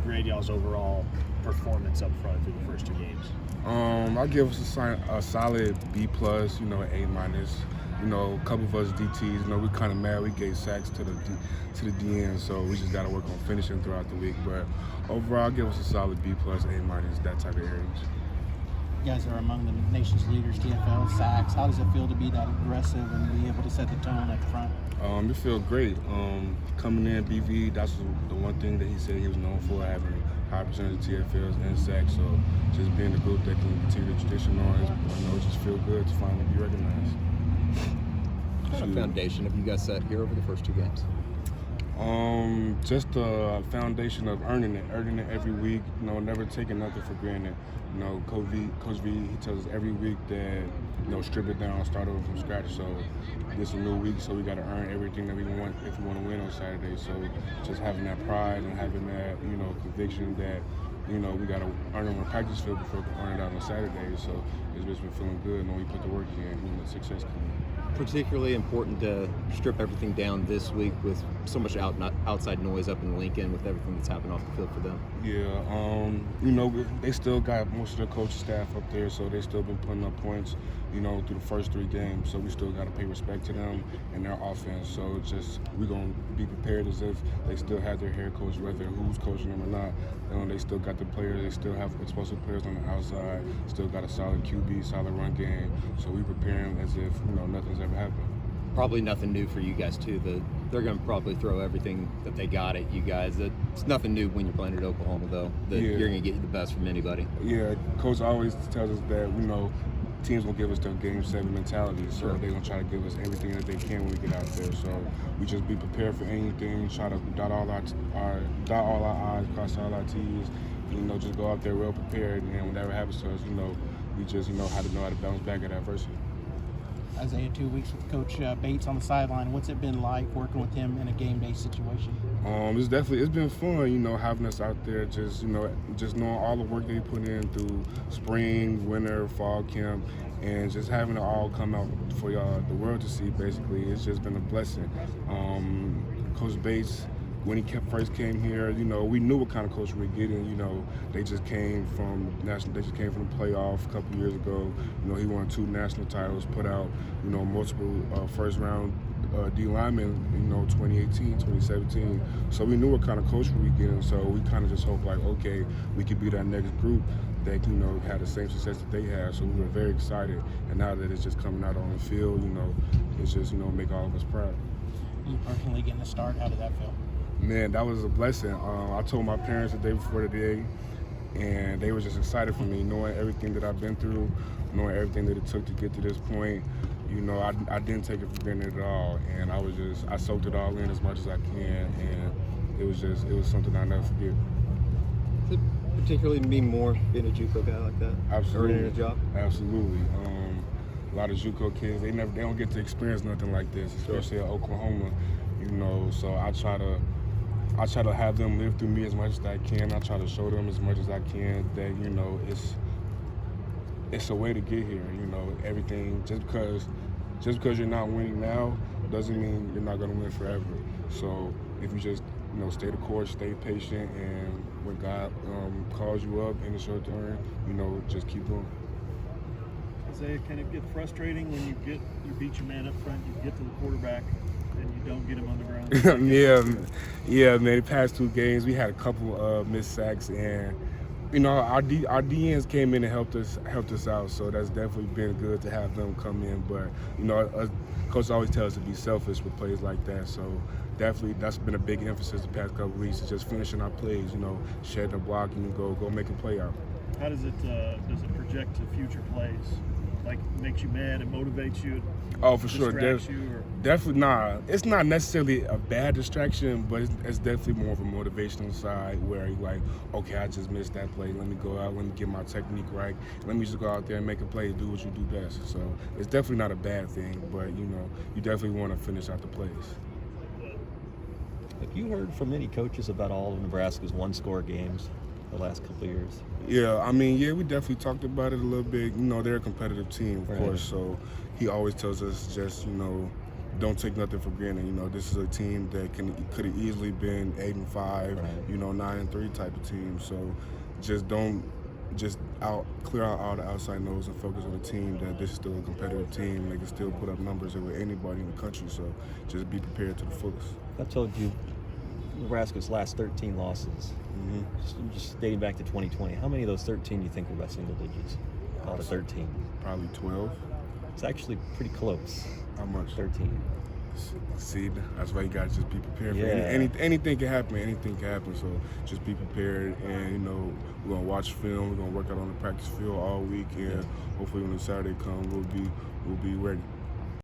grade y'all's overall performance up front through the first 2 games? I'll give us a solid B+, A-. A couple of us DTs, we're kind of mad we gave sacks to the DN, so we just got to work on finishing throughout the week. But overall, I'll give us a solid B+, A-, that type of areas. You guys are among the nation's leaders, TFL sacks. How does it feel to be that aggressive and be able to set the tone up front? It feels great. Coming in, BV, that's the one thing that he said he was known for, having high percentage of TFLs and sacks. So just being the group that can continue the tradition on, it just feel good to finally be recognized. What kind of foundation have you guys set here over the first 2 games? Just a foundation of earning it every week, never taking nothing for granted. Coach V, he tells us every week that, strip it down, start over from scratch. So this is a new week, so we got to earn everything that we want if we want to win on Saturday. So just having that pride and having that, conviction that, we got to earn it on the practice field before we can earn it out on Saturday. So it's just been feeling good when we put the work in, success coming. Particularly important to strip everything down this week with so much outside noise up in Lincoln with everything that's happened off the field for them. Yeah, they still got most of their coaching staff up there, so they still been putting up points, through the first 3 games. So we still got to pay respect to them and their offense. So we're going to be prepared as if they still have their head coach, whether who's coaching them or not. They still got the players. They still have explosive players on the outside. Still got a solid QB, solid run game. So we preparing as if nothing's ever happened. Probably nothing new for you guys too. They're going to probably throw everything that they got at you guys. It's nothing new when you're playing at Oklahoma, though. You're going to get the best from anybody. Yeah, coach always tells us that teams will give us their game 7 mentality, so they're going to try to give us everything that they can when we get out there. So we just be prepared for anything, try to dot all our I's, cross all our T's, just go out there well prepared, and whatever happens to us, we just how to bounce back at adversity. Isaiah, 2 weeks with Coach Bates on the sideline. What's it been like working with him in a game day situation? It's been fun, having us out there, just knowing all the work they put in through spring, winter, fall camp, and just having it all come out for the world to see. Basically, it's just been a blessing. Coach Bates, when he first came here, we knew what kind of coach we were getting. They just came from the playoff a couple years ago. He won 2 national titles, put out, multiple first round D linemen, 2018, 2017. So we knew what kind of coach we were getting. So we kind of just hoped okay, we could be that next group that, had the same success that they had. So we were very excited. And now that it's just coming out on the field, it's just, make all of us proud. You personally getting a start, how did that feel? Man, that was a blessing. I told my parents the day before the day, and they were just excited for me, knowing everything that I've been through, knowing everything that it took to get to this point. I didn't take it for granted at all, and I soaked it all in as much as I can, and it was something I'll never forget. Does it particularly mean more being a JUCO guy like that? Absolutely. Earning a job? Absolutely. A lot of JUCO kids, they don't get to experience nothing like this, especially at Oklahoma. So I try to have them live through me as much as I can. I try to show them as much as I can that, it's a way to get here. Everything, just because you're not winning now doesn't mean you're not going to win forever. So if you just, stay the course, stay patient, and when God calls you up in the short term, just keep going. Isaiah, can it get frustrating when you beat your man up front, you get to the quarterback, and you don't get him on the ground? yeah, man. The past 2 games, we had a couple of missed sacks, and our DNs came in and helped us out. So that's definitely been good to have them come in. But coach always tells us to be selfish with plays like that. So definitely that's been a big emphasis the past couple of weeks, is just finishing our plays. Shedding the block and go make a play out. How does it project to future plays? Like, makes you mad, it motivates you? Oh, for sure. Definitely not. It's not necessarily a bad distraction, but it's definitely more of a motivational side where you're like, okay, I just missed that play. Let me go out. Let me get my technique right. Let me just go out there and make a play and do what you do best. So it's definitely not a bad thing, but, you definitely want to finish out the plays. Have you heard from any coaches about all of Nebraska's one-score games the last couple of years? Yeah, we definitely talked about it a little bit. They're a competitive team, of course, so he always tells us just, don't take nothing for granted. You know, this is a team that could have easily been 8-5, Right. you know, 9-3 type of team. So just don't clear out all the outside noise and focus on the team, that this is still a competitive team and they can still put up numbers with anybody in the country. So just be prepared to the fullest. I told you Nebraska's last 13 losses, just dating back to 2020. How many of those 13 do you think were by single digits? Out of 13. Probably 12. It's actually pretty close. How much? 13. See, that's why you gotta just be prepared. For Yeah. anything can happen. Anything can happen. So just be prepared, and you know, we're gonna watch film. We're gonna work out on the practice field all week, and hopefully when the Saturday comes, we'll be ready.